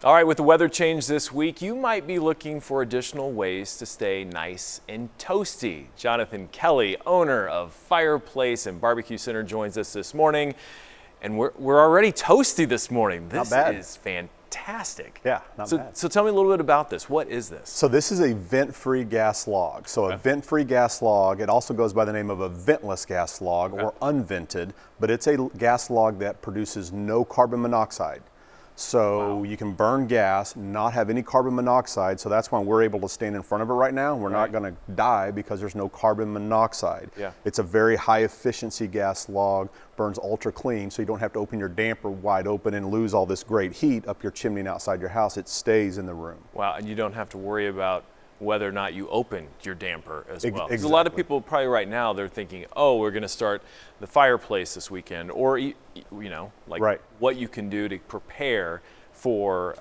All right, with the weather change this week, you might be looking for additional ways to stay nice and toasty. Jonathan Kelly, owner of Fireplace and Bar-B-Q Center, joins us this morning. And we're already toasty this morning. This is fantastic. Yeah, not bad. So tell me a little bit about this. What is this? So this is a vent-free gas log. So a vent-free gas log, it also goes by the name of a ventless gas log or unvented, but it's a gas log that produces no carbon monoxide. So you can burn gas, not have any carbon monoxide. So that's why we're able to stand in front of it right now. We're not going to die because there's no carbon monoxide. It's a very high efficiency gas log, burns ultra clean. So you don't have to open your damper wide open and lose all this great heat up your chimney and outside your house. It stays in the room. Wow, and you don't have to worry about whether or not you open your damper as well. Exactly. Because a lot of people probably right now, they're thinking, oh, we're going to start the fireplace this weekend, or, you know, like what you can do to prepare for,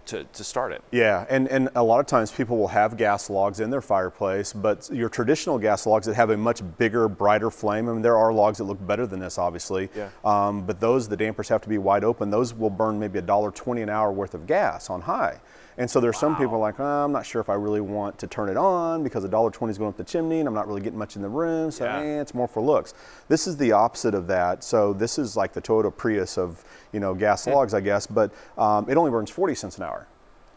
to start it. Yeah, and a lot of times people will have gas logs in their fireplace, but your traditional gas logs that have a much bigger, brighter flame, I mean, there are logs that look better than this, obviously, but those, the dampers have to be wide open. Those will burn maybe $1.20 an hour worth of gas on high. And so there's some people like, oh, I'm not sure if I really want to turn it on because $1.20 is going up the chimney and I'm not really getting much in the room, so it's more for looks. This is the opposite of that. So this is like the Toyota Prius of, you know, gas logs, I guess, but it only burns 40 cents an hour.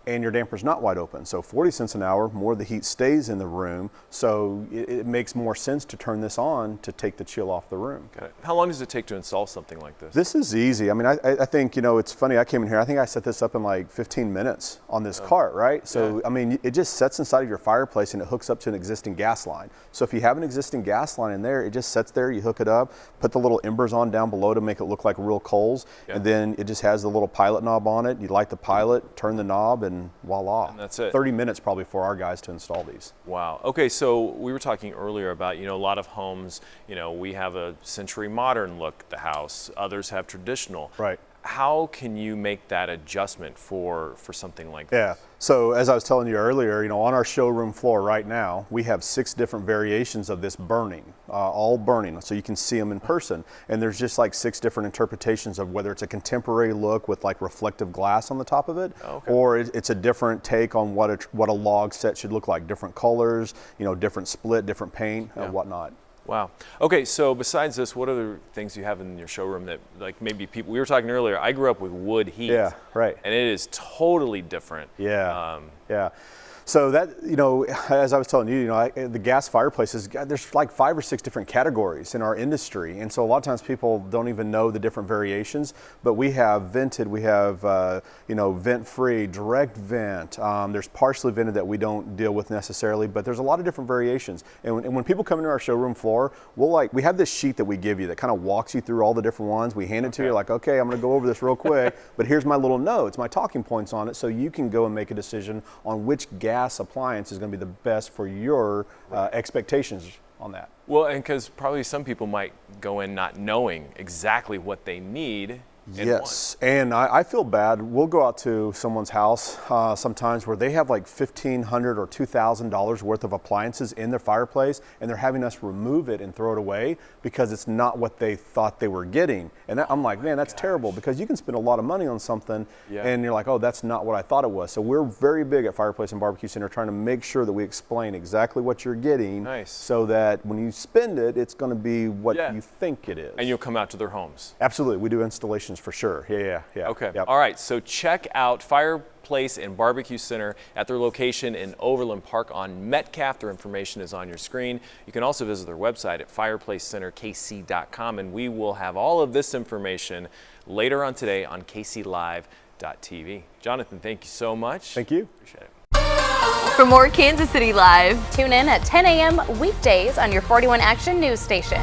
And your damper's not wide open. So 40 cents an hour, more of the heat stays in the room. So it makes more sense to turn this on to take the chill off the room. Got it. How long does it take to install something like this? This is easy. I mean, I think, you know, it's funny, I came in here, I think I set this up in like 15 minutes on this cart, right? So, I mean, it just sets inside of your fireplace and it hooks up to an existing gas line. So if you have an existing gas line in there, it just sets there, you hook it up, put the little embers on down below to make it look like real coals. And then it just has the little pilot knob on it. You light the pilot, turn the knob, and voila. And that's it. 30 minutes probably for our guys to install these. Wow. Okay, so we were talking earlier about, you know, a lot of homes, you know, we have a century modern look at the house. Others have traditional. Right. How can you make that adjustment for something like this? Yeah. So as I was telling you earlier, you know, on our showroom floor right now, we have 6 different variations of this burning, all burning, so you can see them in person. And there's just like 6 different interpretations of whether it's a contemporary look with like reflective glass on the top of it, or it's a different take on what a log set should look like, different colors, you know, different split, different paint, and whatnot. Wow. Okay, so besides this, what other things do you have in your showroom that, like, maybe people, we were talking earlier, I grew up with wood heat. Yeah, right. And it is totally different. Yeah, yeah. So that, you know, as I was telling you, you know, the gas fireplaces, there's like 5 or 6 different categories in our industry. And so a lot of times people don't even know the different variations, but we have vented, we have, you know, vent-free, direct vent. There's partially vented that we don't deal with necessarily, but there's a lot of different variations. And when people come into our showroom floor, we have this sheet that we give you that kind of walks you through all the different ones. We hand it to you like, okay, I'm going to go over this real quick, but here's my little notes, my talking points on it, so you can go and make a decision on which gas appliance is going to be the best for your expectations on that. Well, and because probably some people might go in not knowing exactly what they need. Yes, and I feel bad. We'll go out to someone's house sometimes where they have like $1,500 or $2,000 worth of appliances in their fireplace, and they're having us remove it and throw it away because it's not what they thought they were getting. And I'm like, man, that's terrible, because you can spend a lot of money on something and you're like, oh, that's not what I thought it was. So we're very big at Fireplace and Bar-B-Q Center trying to make sure that we explain exactly what you're getting, so that when you spend it, it's going to be what you think it is. And you'll come out to their homes. Absolutely. We do installations for sure. Yeah. Okay. All right. So check out Fireplace and Bar-B-Q Center at their location in Overland Park on Metcalf. Their information is on your screen. You can also visit their website at fireplacecenterkc.com, and we will have all of this information later on today on kclive.tv. Jonathan, thank you so much. Thank you. Appreciate it. For more Kansas City Live, tune in at 10 a.m. weekdays on your 41 Action News Station.